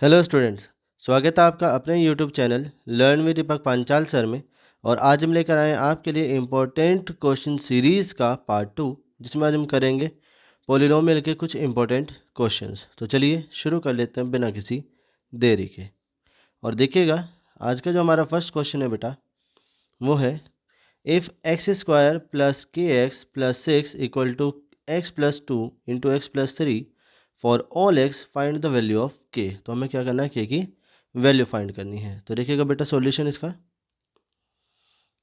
Hello students, स्वागत है आपका अपने YouTube channel learn with Deepak Panchal sir में। और आज हम लेकर आए हैं आपके लिए इम्पोर्टेंट क्वेश्चन सीरीज़ का पार्ट 2, जिसमें आज हम करेंगे पॉलिनोमियल के कुछ इम्पोर्टेंट क्वेश्चंस। तो चलिए शुरू कर लेते हैं बिना किसी देरी के। और देखिएगा, आज का जो हमारा फर्स्ट क्वेश्चन है बेटा, वो है इफ़ एक्स स्क्वायर प्लस के x plus six equal to x plus two into x plus three for all x find the value of k. तो हमें क्या करना है, के की वैल्यू फाइंड करनी है। तो देखिएगा बेटा, सॉल्यूशन इसका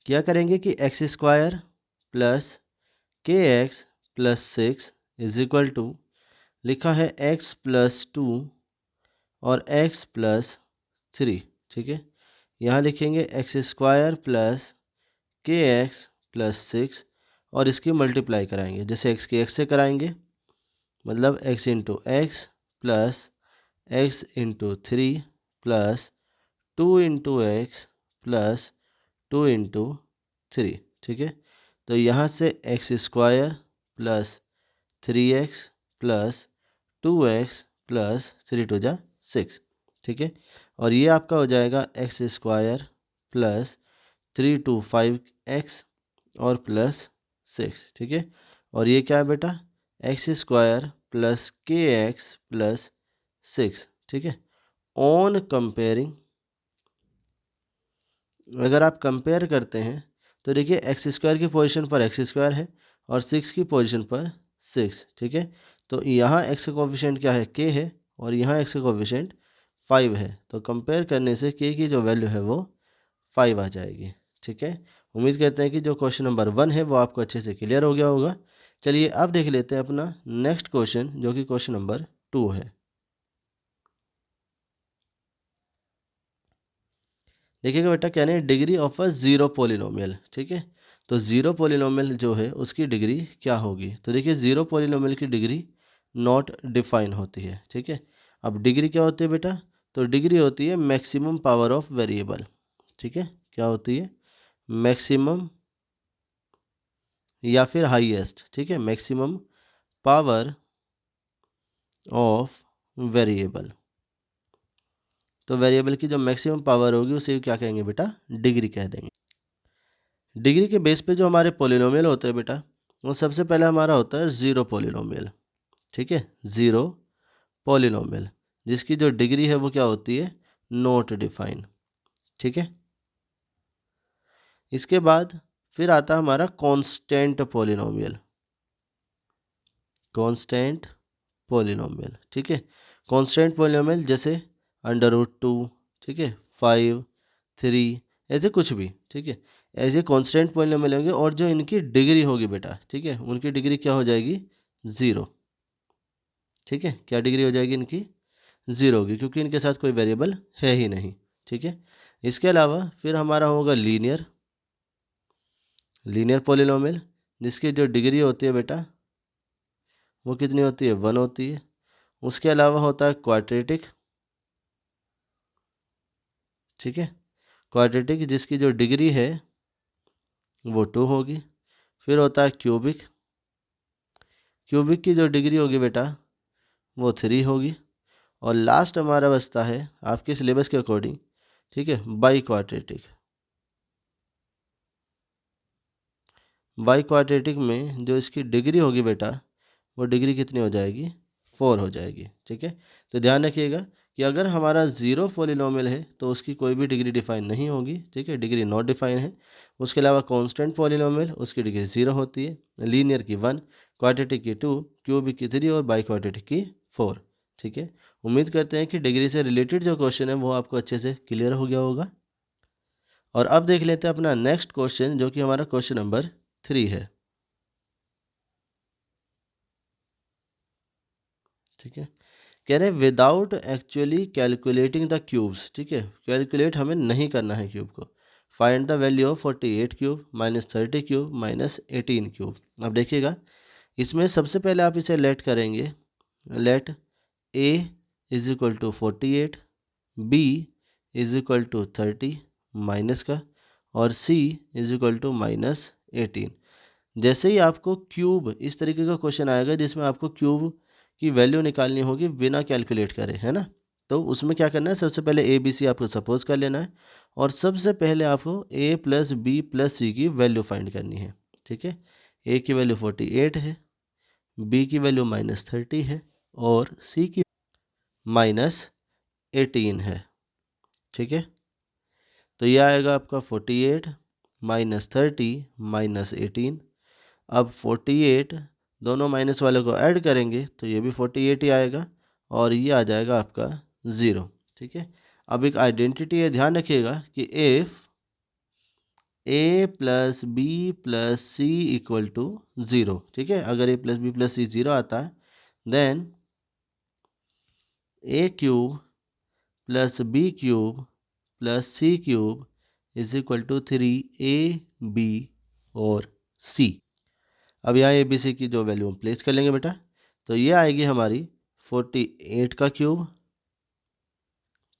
क्या करेंगे कि एक्स स्क्वायर प्लस के x plus six is equal to, लिखा है एक्स प्लस टू और एक्स प्लस थ्री। ठीक है, यहाँ लिखेंगे एक्स स्क्वायर प्लस के एक्स प्लस सिक्स और इसकी मल्टीप्लाई कराएंगे। जैसे एक्स की एक्स से कराएंगे, मतलब x into x plus x into three plus two into x plus two into three. ठीक है, तो यहाँ से x square plus three x plus two x plus three two जा सिक्स। ठीक है, और ये आपका हो जाएगा x square plus three two five x और प्लस सिक्स। ठीक है, और ये क्या है बेटा, एक्स स्क्वायर प्लस के एक्स प्लस सिक्स। ठीक है, ऑन कंपेयरिंग, अगर आप कंपेयर करते हैं तो देखिए एक्स स्क्वायर की पोजीशन पर एक्स स्क्वायर है और सिक्स की पोजीशन पर सिक्स। ठीक है, तो यहाँ एक्स का कोफिशिएंट क्या है, के है, और यहाँ एक्स का कोफिशिएंट फाइव है। तो कंपेयर करने से के की जो वैल्यू है वो फाइव आ जाएगी। ठीक है, उम्मीद करते हैं कि जो क्वेश्चन नंबर 1 है वो आपको अच्छे से क्लियर हो गया होगा। चलिए अब देख लेते हैं अपना नेक्स्ट क्वेश्चन, जो कि क्वेश्चन नंबर 2 है। देखिएगा बेटा, कहने degree of a zero polynomial. ठीक है, तो ज़ीरो पोलिनोमियल जो है उसकी डिग्री क्या होगी। तो देखिए, ज़ीरो पोलिनोमियल की डिग्री नॉट डिफाइन होती है। ठीक है, अब डिग्री क्या होती है बेटा, तो डिग्री होती है मैक्सिमम पावर ऑफ वेरिएबल। ठीक है, क्या होती है, मैक्सिमम या फिर हाईएस्ट। ठीक है, मैक्सिमम पावर ऑफ वेरिएबल। तो वेरिएबल की जो मैक्सिमम पावर होगी उसे क्या कहेंगे बेटा, डिग्री कह देंगे। डिग्री के बेस पे जो हमारे पोलिनोमियल होते हैं बेटा, वो सबसे पहले हमारा होता है ज़ीरो पोलिनोमियल। ठीक है, ज़ीरो पोलिनोमियल जिसकी जो डिग्री है वो क्या होती है, नॉट डिफाइन। ठीक है, इसके बाद फिर आता है हमारा कांस्टेंट पोलिनोमियल। कांस्टेंट पोलिनोमियल, ठीक है, कांस्टेंट पोलिनोमियल जैसे अंडर रूट टू, ठीक है, फाइव, थ्री, ऐसे कुछ भी। ठीक है, ऐसे कांस्टेंट पोलिनोमियल होंगे और जो इनकी डिग्री होगी बेटा, ठीक है, उनकी डिग्री क्या हो जाएगी, ज़ीरो। ठीक है, क्या डिग्री हो जाएगी इनकी, ज़ीरो होगी, क्योंकि इनके साथ कोई वेरिएबल है ही नहीं। ठीक है, इसके अलावा फिर हमारा होगा लीनियर, लीनियर पोलिनोमियल जिसकी जो डिग्री होती है बेटा वो कितनी होती है, वन होती है। उसके अलावा होता है क्वाड्रेटिक। ठीक है, क्वाड्रेटिक जिसकी जो डिग्री है वो टू होगी। फिर होता है क्यूबिक, क्यूबिक की जो डिग्री होगी बेटा वो थ्री होगी। और लास्ट हमारा बचता है आपके सिलेबस के अकॉर्डिंग, ठीक है, बाई क्वाड्रेटिक। बाई क्वाड्रेटिक में जो इसकी डिग्री होगी बेटा वो डिग्री कितनी हो जाएगी, फोर हो जाएगी। ठीक है, तो ध्यान रखिएगा कि अगर हमारा ज़ीरो पॉलिनोमियल है तो उसकी कोई भी डिग्री डिफाइन नहीं होगी। ठीक है, डिग्री नॉट डिफाइन है। उसके अलावा कांस्टेंट पॉलिनोमियल उसकी डिग्री ज़ीरो होती है, लीनियर की वन, क्वाड्रेटिक की टू, क्यूबिक की थ्री और बाई क्वाड्रेटिक की फोर। ठीक है, उम्मीद करते हैं कि डिग्री से रिलेटेड जो क्वेश्चन है वो आपको अच्छे से क्लियर हो गया होगा। और अब देख लेते हैं अपना नेक्स्ट क्वेश्चन, जो कि हमारा क्वेश्चन नंबर 3 है। ठीक है, कह रहे without actually calculating the cubes. ठीक है, कैलकुलेट हमें नहीं करना है क्यूब को। Find the value of 48 cube minus 30 cube minus 18 cube. अब देखिएगा, इसमें सबसे पहले आप इसे लेट करेंगे, let a is equal to 48, b is equal to 30 minus का, और c is equal to minus 18। जैसे ही आपको क्यूब, इस तरीके का क्वेश्चन आएगा जिसमें आपको क्यूब की वैल्यू निकालनी होगी बिना कैलकुलेट करे, है ना, तो उसमें क्या करना है, सबसे पहले ए बी सी आपको सपोज कर लेना है और सबसे पहले आपको ए प्लस बी प्लस सी की वैल्यू फाइंड करनी है। ठीक है, ए की वैल्यू 48 है, बी की वैल्यू -30 है और सी की -18 है। ठीक है, तो ये आएगा आपका 48 -30 -18। अब 48 दोनों माइनस वाले को ऐड करेंगे तो ये भी 48 ही आएगा और ये आ जाएगा आपका 0। ठीक है, अब एक आइडेंटिटी है, ध्यान रखिएगा कि if a plus B plus c equal to 0, ठीक है, अगर a plus B plus c 0 आता है then a cube plus b cube plus c cube is equal to 3 a b और सी। अब यहाँ ए बी सी की जो वैल्यू हम प्लेस कर लेंगे बेटा, तो ये आएगी हमारी 48 का क्यूब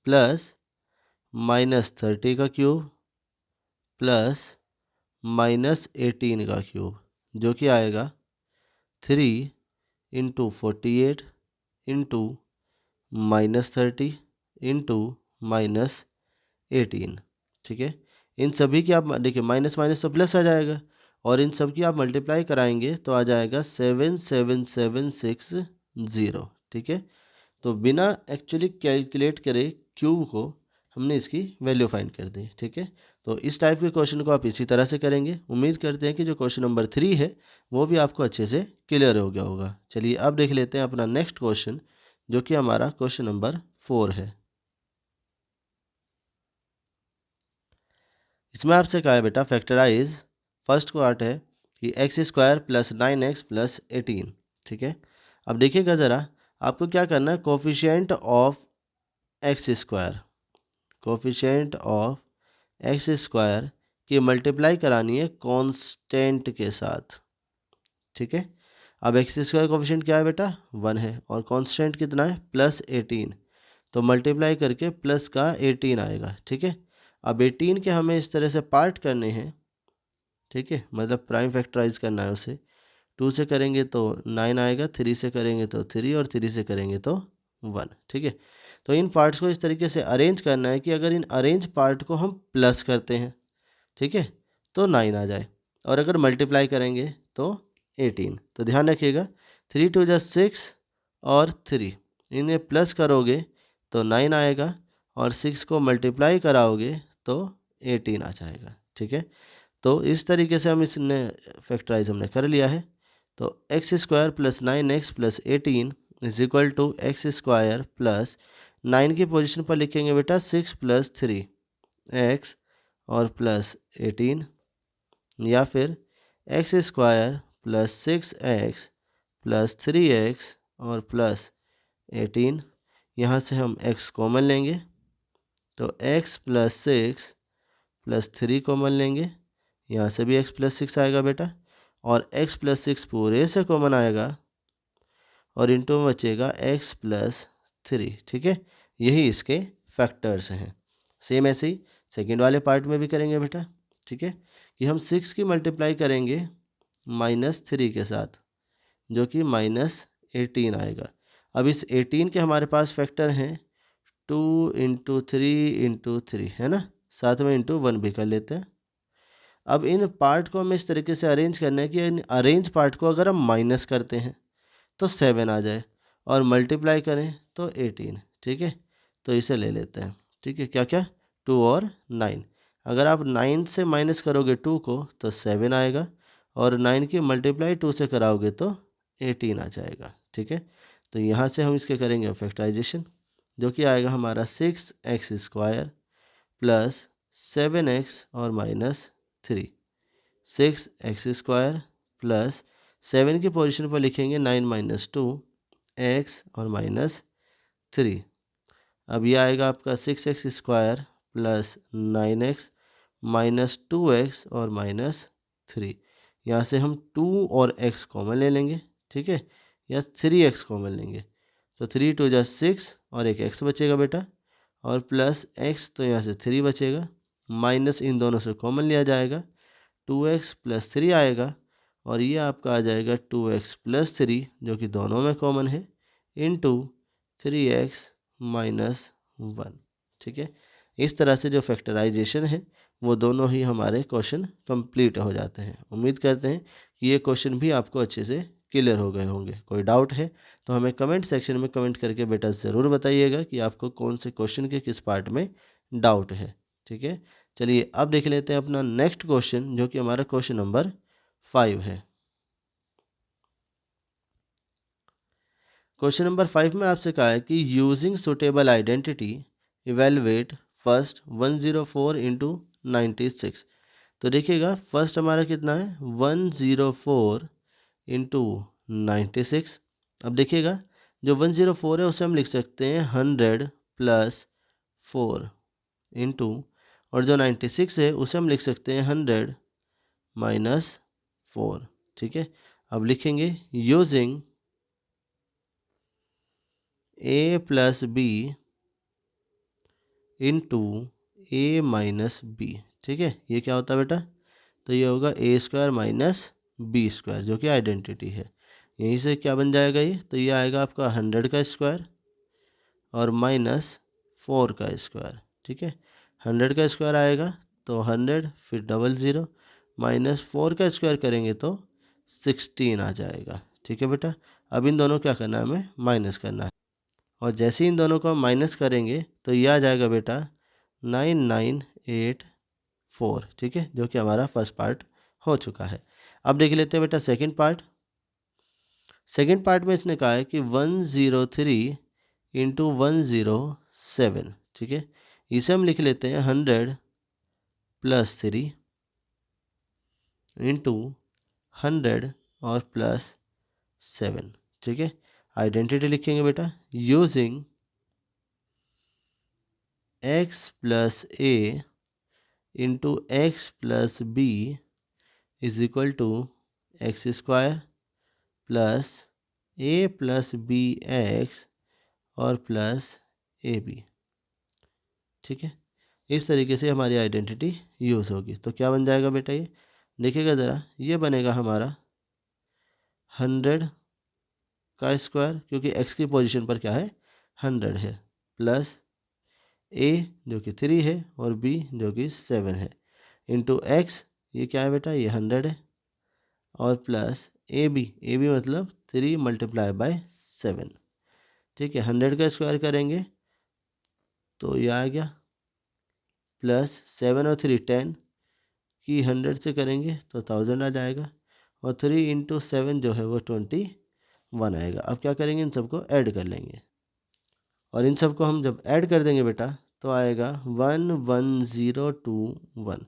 प्लस -30 का क्यूब प्लस -18 का क्यूब, जो कि आएगा 3 इंटू 48 इंटू -30 इंटू -18। ठीक है, इन सभी की आप देखिए माइनस माइनस तो प्लस आ जाएगा और इन सब की आप मल्टीप्लाई कराएंगे तो आ जाएगा 77760। ठीक है, तो बिना एक्चुअली कैलकुलेट करे क्यूब को हमने इसकी वैल्यू फाइंड कर दी। ठीक है, तो इस टाइप के क्वेश्चन को आप इसी तरह से करेंगे। उम्मीद करते हैं कि जो क्वेश्चन नंबर 3 है वो भी आपको अच्छे से क्लियर हो गया होगा। चलिए अब देख लेते हैं अपना नेक्स्ट क्वेश्चन, जो कि हमारा क्वेश्चन नंबर 4 है। इसमें आपसे कहा है बेटा फैक्टराइज, फर्स्ट पार्ट है कि x² प्लस 9x प्लस 18। ठीक है, अब देखिएगा ज़रा, आपको क्या करना है, coefficient of x², coefficient of x² की मल्टीप्लाई करानी है कांस्टेंट के साथ। ठीक है, अब x² कोफिशिएंट क्या है बेटा 1 है और कांस्टेंट कितना है +18, तो मल्टीप्लाई करके प्लस का 18 आएगा। ठीक है, अब 18 के हमें इस तरह से पार्ट करने हैं। ठीक है, मतलब प्राइम फैक्टराइज करना है उसे। 2 से करेंगे तो 9 आएगा, 3 से करेंगे तो 3 और 3 से करेंगे तो 1। ठीक है, तो इन पार्ट्स को इस तरीके से अरेंज करना है कि अगर इन अरेंज पार्ट को हम प्लस करते हैं, ठीक है, तो 9 आ जाए और अगर मल्टीप्लाई करेंगे तो 18। तो ध्यान रखिएगा 3 2 जा 6 और 3 इन्हें प्लस करोगे तो 9 आएगा और 6 को मल्टीप्लाई कराओगे तो 18 आ जाएगा। ठीक है, तो इस तरीके से हम इसने फैक्टराइज हमने कर लिया है। तो x² plus 9x plus 18 is equal to x² plus 9 की पोजीशन पर लिखेंगे बेटा 6 प्लस 3 x और प्लस 18, या फिर x² plus 6x plus 3x और प्लस 18। यहाँ से हम x कॉमन लेंगे तो x प्लस 6 प्लस 3 कॉमन लेंगे, यहाँ से भी x प्लस 6 आएगा बेटा और x प्लस 6 पूरे से कॉमन आएगा और इंटू में बचेगा x प्लस 3। ठीक है, यही इसके फैक्टर्स हैं। सेम ऐसे ही सेकेंड वाले पार्ट में भी करेंगे बेटा। ठीक है, कि हम 6 की मल्टीप्लाई करेंगे -3 के साथ, जो कि -18 आएगा। अब इस 18 के हमारे पास फैक्टर हैं 2 इंटू 3 इंटू 3, है ना, साथ में इंटू 1 भी कर लेते हैं। अब इन पार्ट को हमें इस तरीके से अरेंज करना है कि इन अरेंज पार्ट को अगर हम माइनस करते हैं तो 7 आ जाए और मल्टीप्लाई करें तो 18। ठीक है, तो इसे ले लेते हैं। ठीक है, क्या क्या 2 और 9, अगर आप 9 से माइनस करोगे 2 को तो 7 आएगा और 9 की मल्टीप्लाई 2 से कराओगे तो 18 आ जाएगा। ठीक है, तो यहाँ से हम इसके करेंगे फैक्टराइजेशन, जो कि आएगा हमारा 6x² प्लस 7x और -3, 6x² प्लस 7 की पोजीशन पर लिखेंगे 9 माइनस 2 x और -3। अब ये आएगा आपका 6x² plus 9x minus 2x और -3। यहाँ से हम 2 और x कॉमन ले लेंगे। ठीक है, या 3x कॉमन लेंगे तो 3 2 जा 6 और एक x बचेगा बेटा और प्लस x, तो यहाँ से 3 बचेगा, माइनस इन दोनों से कॉमन लिया जाएगा 2x प्लस 3 आएगा और ये आपका आ जाएगा 2x प्लस 3, जो कि दोनों में कॉमन है, इंटू 3x -1। ठीक है, इस तरह से जो फैक्टराइजेशन है वो दोनों ही हमारे क्वेश्चन कंप्लीट हो जाते हैं। उम्मीद करते हैं कि ये क्वेश्चन भी आपको अच्छे से क्लियर हो गए होंगे। कोई डाउट है तो हमें कमेंट सेक्शन में कमेंट करके बेटा ज़रूर बताइएगा कि आपको कौन से क्वेश्चन के किस पार्ट में डाउट है। ठीक है, चलिए अब देख लेते हैं अपना नेक्स्ट क्वेश्चन, जो कि हमारा क्वेश्चन नंबर 5 है। क्वेश्चन नंबर 5 में आपसे कहा है कि using suitable identity evaluate first 104 into 96। तो देखिएगा फर्स्ट हमारा कितना है 104 इंटू 96। अब देखिएगा जो 104 है उसे हम लिख सकते हैं 100 प्लस 4 इंटू, और जो 96 है उसे हम लिख सकते हैं 100 माइनस 4। ठीक है, अब लिखेंगे using a plus b into a minus b. ठीक है, ये क्या होता है बेटा, तो ये होगा ए स्क्वायर माइनस बी स्क्वायर, जो कि आइडेंटिटी है। यहीं से क्या बन जाएगा ये, तो ये आएगा आपका 100 का स्क्वायर और माइनस 4 का स्क्वायर। ठीक है, 100 का स्क्वायर आएगा तो 100 फिर 00 माइनस 4 का स्क्वायर करेंगे तो 16 आ जाएगा। ठीक है बेटा, अब इन दोनों क्या करना है, हमें माइनस करना है, और जैसे ही इन दोनों को हम माइनस करेंगे तो ये आ जाएगा बेटा 9984। ठीक है, जो कि हमारा फर्स्ट पार्ट हो चुका है। अब देख लेते हैं बेटा सेकंड पार्ट। सेकंड पार्ट में इसने कहा है कि 103 इंटू 107। ठीक है, इसे हम लिख लेते हैं 100 प्लस 3 इंटू 100 और प्लस 7। ठीक है, आइडेंटिटी लिखेंगे बेटा using x plus a into x plus b is equal to x square plus a plus b x और प्लस ए बी। ठीक है, इस तरीके से हमारी आइडेंटिटी यूज़ होगी। तो क्या बन जाएगा बेटा, ये देखिएगा ज़रा, ये बनेगा हमारा 100 का स्क्वायर, क्योंकि x की पोजीशन पर क्या है 100 है, प्लस a जो कि 3 है और b जो कि 7 है, इंटू x ये क्या है बेटा, ये 100 है, और प्लस ए बी मतलब 3 मल्टीप्लाई बाय 7। ठीक है, 100 का स्क्वायर करेंगे तो ये आ गया, प्लस 7 और 3 10 की 100 से करेंगे तो 1000 आ जाएगा, और 3 इंटू 7 जो है वो 21 आएगा। अब क्या करेंगे, इन सबको ऐड कर लेंगे, और इन सबको हम जब ऐड कर देंगे बेटा तो आएगा 11021,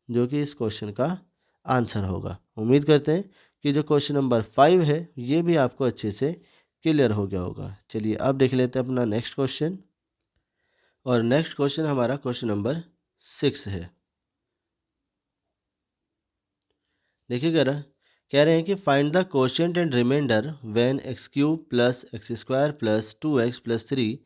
जो कि इस क्वेश्चन का आंसर होगा। उम्मीद करते हैं कि जो क्वेश्चन नंबर 5 है ये भी आपको अच्छे से क्लियर हो गया होगा। चलिए अब देख लेते हैं अपना नेक्स्ट क्वेश्चन, और नेक्स्ट क्वेश्चन हमारा क्वेश्चन नंबर 6 है। देखिए कह रहे हैं कि find the quotient and remainder when x cube plus x square plus 2x plus 3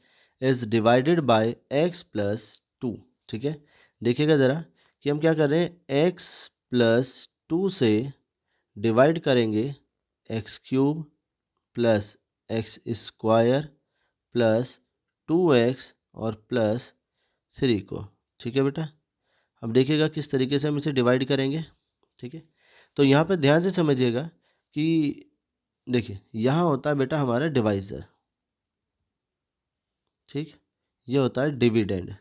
is divided by x plus 2। ठीक है, देखिएगा ज़रा कि हम क्या कर रहे हैं, x प्लस 2 से डिवाइड करेंगे x cube plus x square plus 2x और प्लस 3 को। ठीक है बेटा, अब देखिएगा किस तरीके से हम इसे डिवाइड करेंगे। ठीक है, तो यहाँ पे ध्यान से समझिएगा कि देखिए यहाँ होता है बेटा हमारा डिवाइज़र। ठीक, ये होता है डिविडेंड।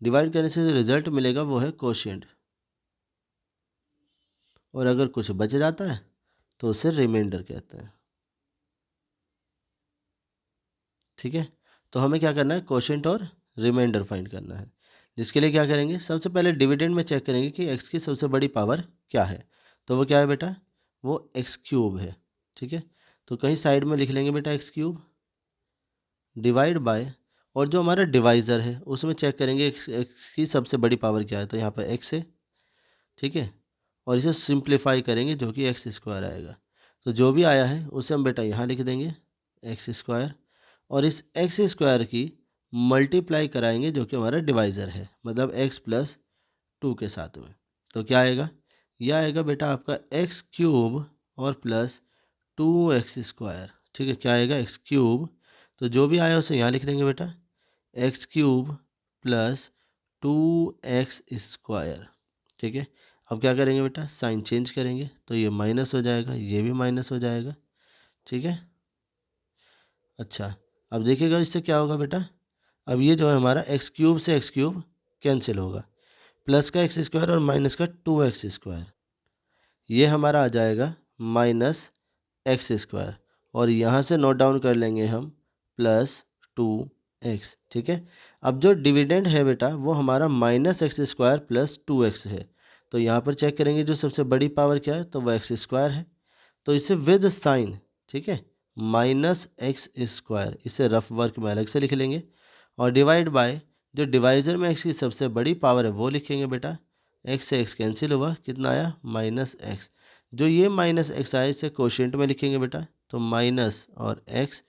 डिवाइड करने से जो रिजल्ट मिलेगा वो है कोशिएंट, और अगर कुछ बच जाता है तो उसे रिमाइंडर कहते हैं। ठीक है, तो हमें क्या करना है, कोशिएंट और रिमाइंडर फाइंड करना है, जिसके लिए क्या करेंगे, सबसे पहले डिविडेंड में चेक करेंगे कि एक्स की सबसे बड़ी पावर क्या है। तो वो क्या है बेटा, वो एक्स क्यूब है। ठीक है, तो कहीं साइड में लिख लेंगे बेटा एक्स क्यूब डिवाइड बाय, और जो हमारा डिवाइज़र है उसमें चेक करेंगे एक्स की सबसे बड़ी पावर क्या है, तो यहाँ पर एक्स है। ठीक है, और इसे सिंप्लीफाई करेंगे जो कि एक्स स्क्वायर आएगा, तो जो भी आया है उसे हम बेटा यहाँ लिख देंगे एक्स स्क्वायर, और इस एक्स स्क्वायर की मल्टीप्लाई कराएंगे जो कि हमारा डिवाइज़र है, मतलब एक्स प्लस 2 के साथ में। तो क्या आएगा, यह आएगा बेटा आपका एक्स क्यूब और प्लस 2x स्क्वायर। ठीक है, क्या आएगा, एक्स क्यूब तो जो भी आया उसे यहाँ लिख देंगे बेटा, एक्स क्यूब प्लस 2x²। ठीक है, अब क्या करेंगे बेटा, साइन चेंज करेंगे तो ये माइनस हो जाएगा, ये भी माइनस हो जाएगा। ठीक है, अच्छा अब देखिएगा इससे क्या होगा बेटा, अब ये जो है हमारा एक्स क्यूब से एक्स क्यूब कैंसिल होगा, प्लस का x² और माइनस का 2x², ये हमारा आ जाएगा -x²। और यहाँ से नोट डाउन कर लेंगे हम +2x। ठीक है, अब जो डिविडेंड है बेटा वो हमारा -x² प्लस 2x है, तो यहाँ पर चेक करेंगे जो सबसे बड़ी पावर क्या है, तो वह x² है, तो इसे विद साइन, ठीक है, -x², इसे रफ वर्क में अलग से लिख लेंगे, और डिवाइड बाय जो डिवाइज़र में x की सबसे बड़ी पावर है वो लिखेंगे बेटा, x से x कैंसिल हुआ, कितना आया -x, जो ये -x आया इसे कोशेंट में लिखेंगे बेटा, तो माइनस और x,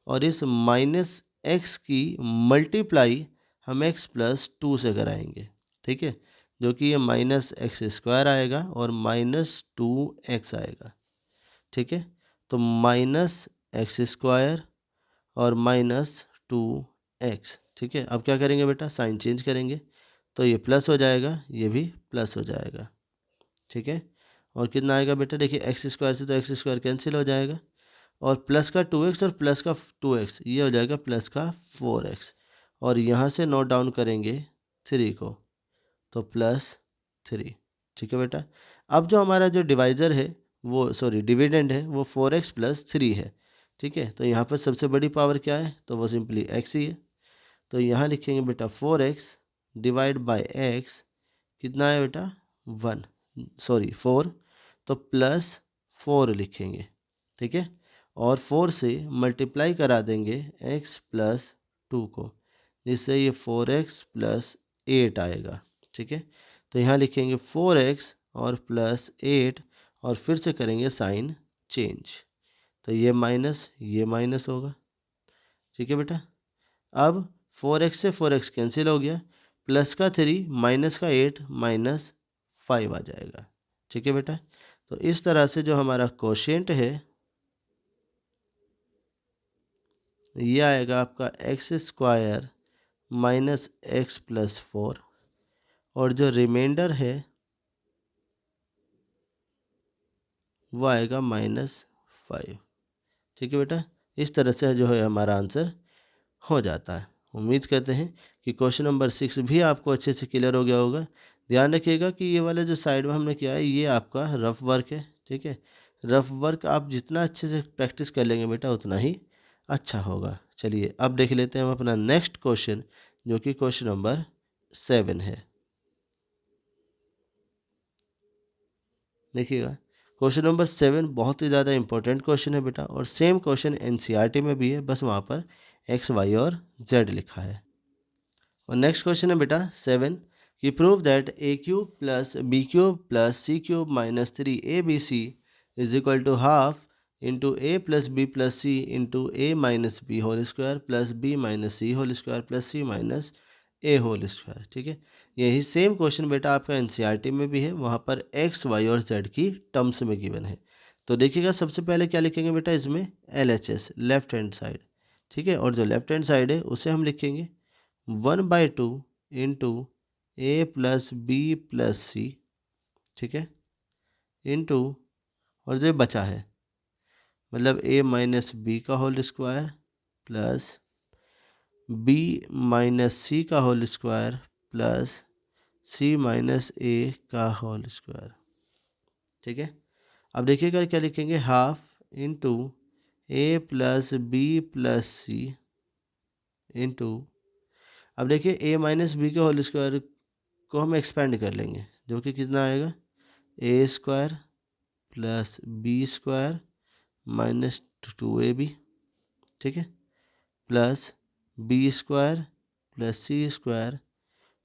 और इस -x की मल्टीप्लाई हम x + 2 से कराएंगे। ठीक है, जो कि ये -x² आएगा और -2x आएगा। ठीक है, तो -x² और -2x। ठीक है, अब क्या करेंगे बेटा, साइन चेंज करेंगे तो ये प्लस हो जाएगा, ये भी प्लस हो जाएगा। ठीक है, और कितना आएगा बेटा, देखिए x² से तो x² कैंसिल हो जाएगा, और प्लस का 2x और प्लस का 2x ये हो जाएगा प्लस का 4x, और यहाँ से नोट डाउन करेंगे 3 को, तो +3। ठीक है बेटा, अब जो हमारा जो डिवाइज़र है वो डिविडेंड है वो 4x + 3 है। ठीक है, तो यहाँ पर सबसे बड़ी पावर क्या है, तो वो सिंपली x ही है, तो यहाँ लिखेंगे बेटा 4x डिवाइड बाय x, कितना है बेटा 4, तो +4 लिखेंगे। ठीक है, और 4 से मल्टीप्लाई करा देंगे x + 2 को, जिससे ये 4x + 8 आएगा। ठीक है, तो यहाँ लिखेंगे 4x और +8, और फिर से करेंगे साइन चेंज, तो ये माइनस होगा। ठीक है बेटा, अब 4x से 4x कैंसिल हो गया, प्लस का 3 माइनस का 8 -5 आ जाएगा। ठीक है बेटा, तो इस तरह से जो हमारा कोशेंट है ये आएगा आपका x² - x + 4, और जो रिमाइंडर है वो आएगा -5। ठीक है बेटा, इस तरह से जो है हमारा आंसर हो जाता है। उम्मीद करते हैं कि क्वेश्चन नंबर 6 भी आपको अच्छे से क्लियर हो गया होगा। ध्यान रखिएगा कि ये वाला जो साइड में हमने किया है ये आपका रफ वर्क है। ठीक है, रफ वर्क आप जितना अच्छे से प्रैक्टिस कर लेंगे बेटा उतना ही अच्छा होगा। चलिए अब देख लेते हैं हम अपना नेक्स्ट क्वेश्चन, जो कि क्वेश्चन नंबर 7 है। देखिएगा, क्वेश्चन नंबर 7 बहुत ही ज़्यादा इंपॉर्टेंट क्वेश्चन है बेटा, और सेम क्वेश्चन एनसीईआरटी में भी है, बस वहाँ पर x, y और z लिखा है। और नेक्स्ट क्वेश्चन है बेटा 7 कि prove that a³ + b³ + c³ - 3abc is equal to half into a + b + c into a - b whole square plus b - c whole square plus c - a whole square. ठीक है, यही same question बेटा आपका NCERT में भी है, वहाँ पर x, y और z की टर्म्स में गिवन है। तो देखिएगा सबसे पहले क्या लिखेंगे बेटा, इसमें LHS लेफ्ट हैंड साइड। ठीक है, और जो लेफ्ट हैंड साइड है उसे हम लिखेंगे 1/2 इंटू a + b + c। ठीक है, इंटू, और जो बचा है मतलब a - b का whole square plus b - c का whole square plus c - a का होल स्क्वायर। ठीक है, अब देखिएगा क्या लिखेंगे, half into a + b + c into, अब देखिए a - b के होल स्क्वायर को हम एक्सपेंड कर लेंगे, जो कि कितना आएगा a² प्लस b² - 2ab। ठीक है, plus b² plus c²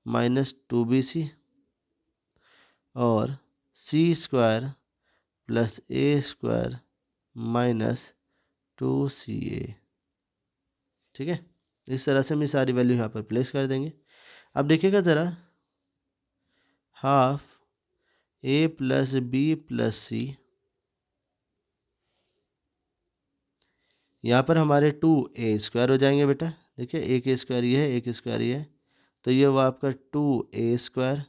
- 2bc, और c² प्लस a² - 2ca। ठीक है, इस तरह से हम सारी वैल्यू यहाँ पर प्लेस कर देंगे। अब देखिएगा ज़रा, हाफ a + b + c, यहाँ पर हमारे 2a² हो जाएंगे बेटा। देखिए एक a स्क्वायर ये है, एक स्क्वायर ये है, तो ये हुआ आपका 2a²।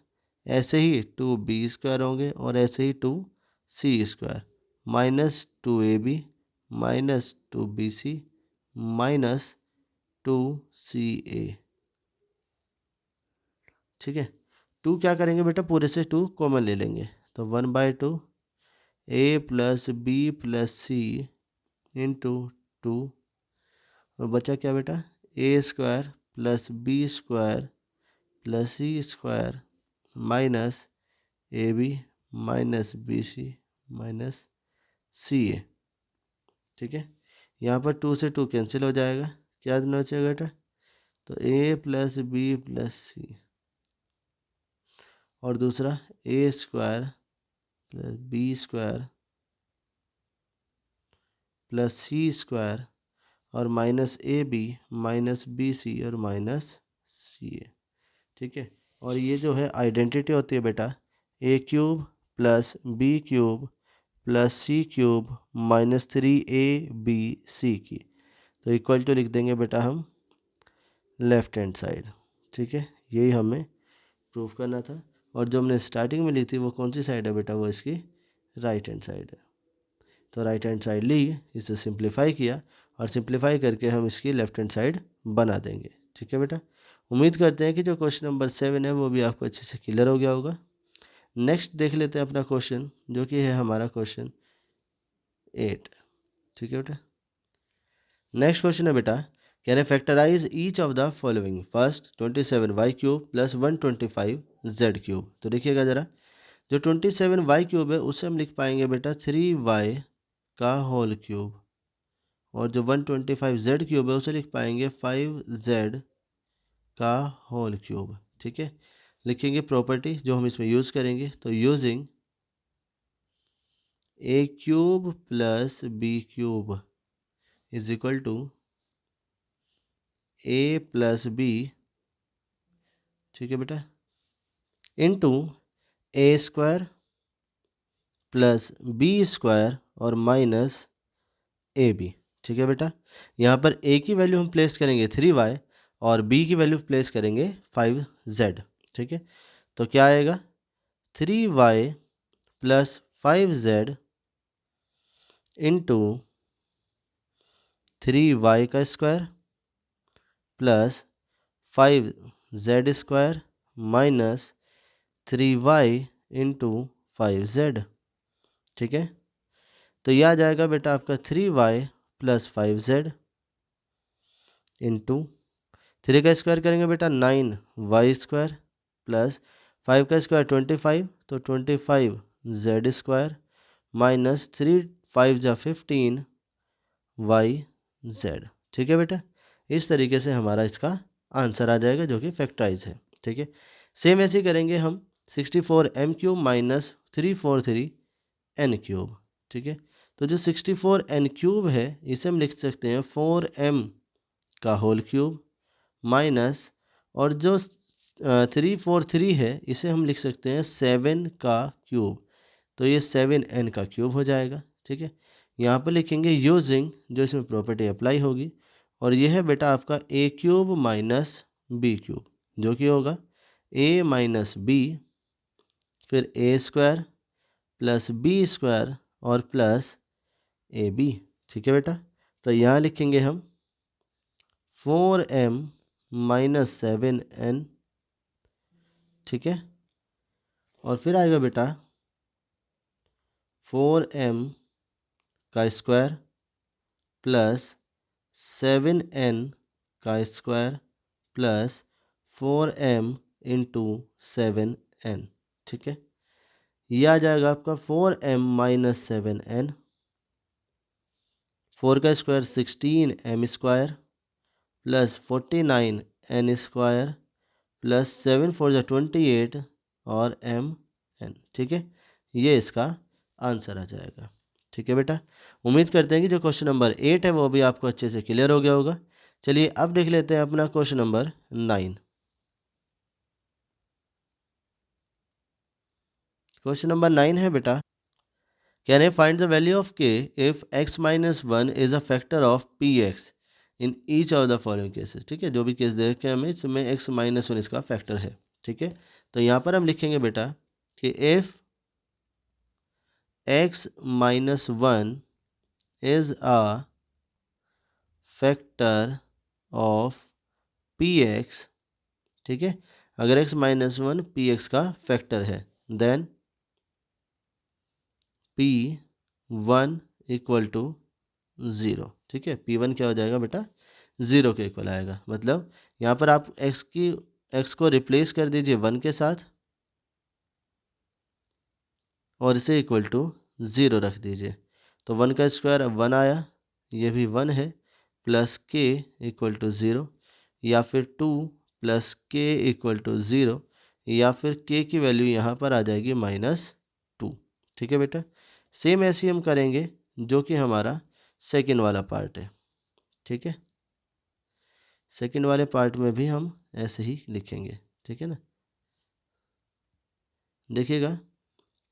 ऐसे ही 2b² होंगे और ऐसे ही 2c² minus 2ab minus 2bc minus 2ca। ठीक है, 2 क्या करेंगे बेटा, पूरे से 2 कॉमन ले लेंगे, तो 1/2 a plus B plus C into 2, और बचा क्या बेटा, a² plus b² plus c² minus ab minus bc minus ca। ठीक है, यहाँ पर 2 से 2 कैंसिल हो जाएगा, क्या देना बचेगा बेटा, तो a प्लस बी प्लस सी, और दूसरा a² plus b² plus c² और माइनस ab माइनस bc और माइनस ca। ठीक है, और ये जो है आइडेंटिटी होती है बेटा a³ plus b³ plus c³ minus 3abc की, तो इक्वल टू लिख देंगे बेटा हम लेफ्ट हैंड साइड। ठीक है, यही हमें प्रूफ करना था, और जो हमने स्टार्टिंग में ली थी वो कौन सी साइड है बेटा, वो इसकी राइट हैंड साइड है। तो राइट हैंड साइड ली, इसे सिंप्लीफाई किया, और सिंप्लीफाई करके हम इसकी लेफ्ट हैंड साइड बना देंगे। ठीक है बेटा, उम्मीद करते हैं कि जो क्वेश्चन नंबर 7 है वो भी आपको अच्छे से क्लियर हो गया होगा। नेक्स्ट देख लेते हैं अपना क्वेश्चन, जो कि है हमारा क्वेश्चन 8। ठीक है बेटा, नेक्स्ट क्वेश्चन है बेटा, can factorise each of the following. First 27y³ plus 125z³। तो देखिएगा ज़रा, जो 27y³ है उसे हम लिख पाएंगे बेटा 3y का होल क्यूब, और जो 125z³ है उसे लिख पाएंगे 5z का होल क्यूब। ठीक है, लिखेंगे प्रॉपर्टी जो हम इसमें यूज़ करेंगे, तो using a³ plus b³ is equal to a plus b। ठीक है बेटा, इंटू a² प्लस b² और माइनस ab। ठीक है बेटा, यहाँ पर a की वैल्यू हम प्लेस करेंगे 3y और b की वैल्यू प्लेस करेंगे 5z। ठीक है, तो क्या आएगा, 3y plus 5z into 3y का square plus 5z² minus 3y into 5z। ठीक है, तो यह आ जाएगा बेटा आपका 3y प्लस 5z इंटू 3 का स्क्वायर करेंगे बेटा 9y² प्लस 5 का स्क्वायर 25, तो 25z² माइनस 3 5 जा 15y/z। ठीक है बेटा, इस तरीके से हमारा इसका आंसर आ जाएगा जो कि फैक्टराइज है। ठीक है, सेम ऐसे ही करेंगे हम 64m³ माइनस 343n³। ठीक है, तो जो 64n³ है इसे हम लिख सकते हैं 4m का होल क्यूब माइनस, और जो 343 है इसे हम लिख सकते हैं 7 का क्यूब, तो ये 7n का क्यूब हो जाएगा। ठीक है, यहाँ पर लिखेंगे यूजिंग, जो इसमें प्रॉपर्टी अप्लाई होगी, और ये है बेटा आपका a³ माइनस b³, जो कि होगा a माइनस b फिर a² प्लस b² और प्लस ab। ठीक है बेटा, तो यहाँ लिखेंगे हम 4m माइनस 7n। ठीक है, और फिर आएगा बेटा 4m का स्क्वायर प्लस 7n का square plus 4m into 7n। ठीक है, यह आ जाएगा आपका 4m माइनस 7n, 4 का square 16m² plus 49n² plus 7 4 जा 28 और mn। ठीक है, ये इसका आंसर आ जाएगा। ठीक है बेटा, उम्मीद करते हैं कि जो क्वेश्चन नंबर 8 है वो भी आपको अच्छे से क्लियर हो गया होगा। चलिए अब देख लेते हैं अपना क्वेश्चन नंबर 9। क्वेश्चन नंबर 9 है बेटा, कह रहे हैं फाइंड द वैल्यू ऑफ के if x minus one is a factor of P x in each of the following cases. ठीक है, जो भी केस दे रखे हैं हमें, इसमें x माइनस वन इसका फैक्टर है। ठीक है, तो यहाँ पर हम लिखेंगे बेटा कि if x minus one is a factor of P X. ठीक है, अगर x minus one P X का फैक्टर है then P one equal to zero. ठीक है, पी वन क्या हो जाएगा बेटा, ज़ीरो के इक्वल आएगा। मतलब यहाँ पर आप x को रिप्लेस कर दीजिए वन के साथ और इसे इक्वल टू ज़ीरो रख दीजिए। तो वन का स्क्वायर अब वन आया, ये भी वन है, प्लस के इक्वल टू ज़ीरो, या फिर टू प्लस के इक्वल टू ज़ीरो, या फिर के की वैल्यू यहाँ पर आ जाएगी माइनस टू। ठीक है बेटा, सेम ऐसे ही हम करेंगे जो कि हमारा सेकंड वाला पार्ट है। ठीक है, सेकंड वाले पार्ट में भी हम ऐसे ही लिखेंगे। ठीक है ना, देखिएगा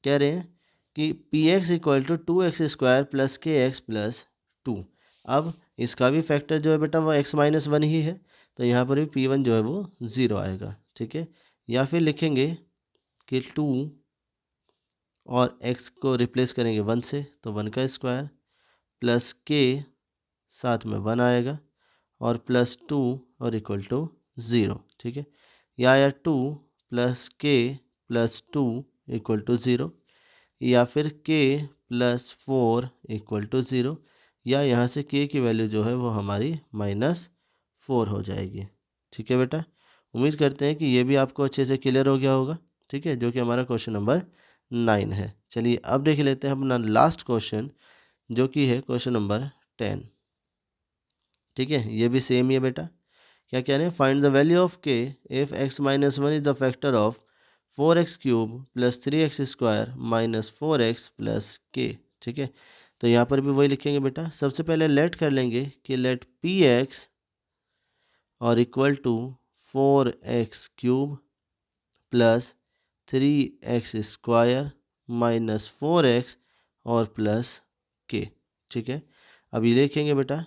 कह रहे हैं कि P X equal to two x square plus के एक्स प्लस टू। अब इसका भी फैक्टर जो है बेटा वो एक्स माइनस वन ही है, तो यहाँ पर भी पी वन जो है वो ज़ीरो आएगा। ठीक है, या फिर लिखेंगे कि टू और एक्स को रिप्लेस करेंगे वन से, तो वन का स्क्वायर प्लस के साथ में वन आएगा और प्लस टू और इक्वल टू ज़ीरो। ठीक है, या two plus K plus two equal to zero, या फिर K plus four equal to zero, या यहाँ से के की वैल्यू जो है वो हमारी माइनस फोर हो जाएगी। ठीक है बेटा, उम्मीद करते हैं कि ये भी आपको अच्छे से क्लियर हो गया होगा। ठीक है, जो कि हमारा क्वेश्चन नंबर 9 है। चलिए अब देख लेते हैं अपना लास्ट क्वेश्चन, जो कि है क्वेश्चन नंबर 10। ठीक है, ये भी सेम ही है बेटा। क्या कह रहे हैं, फाइंड द वैल्यू ऑफ के if x minus one is the factor of four X cube plus three X square minus four x plus K. ठीक है, तो यहाँ पर भी वही लिखेंगे बेटा। सबसे पहले लेट कर लेंगे कि लेट पी एक्स और equal to four X cube plus three X square minus four X और प्लस के। ठीक है, अब ये लिखेंगे बेटा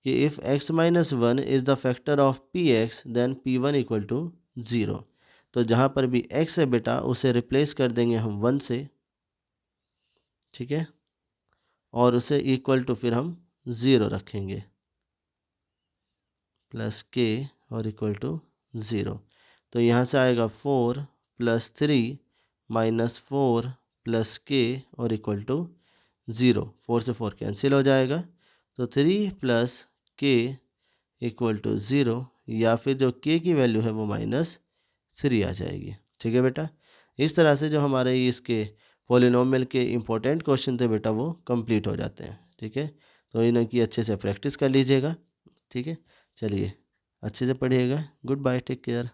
कि if x minus one is the factor of P X then P one equal to zero. तो जहाँ पर भी x है बेटा उसे रिप्लेस कर देंगे हम वन से। ठीक है, और उसे इक्वल टू फिर हम ज़ीरो रखेंगे, प्लस के और इक्वल टू ज़ीरो। तो यहाँ से आएगा four plus three minus four plus के और इक्वल टू ज़ीरो। फोर से फोर कैंसिल हो जाएगा, तो थ्री प्लस के इक्वल टू ज़ीरो, या फिर जो के की वैल्यू है वो माइनस थ्री आ जाएगी। ठीक है बेटा, इस तरह से जो हमारे इसके पॉलिनोमियल के इम्पोर्टेंट क्वेश्चन थे बेटा वो कंप्लीट हो जाते हैं। ठीक है, तो इनकी अच्छे से प्रैक्टिस कर लीजिएगा। ठीक है, चलिए अच्छे से पढ़िएगा। Goodbye, take care.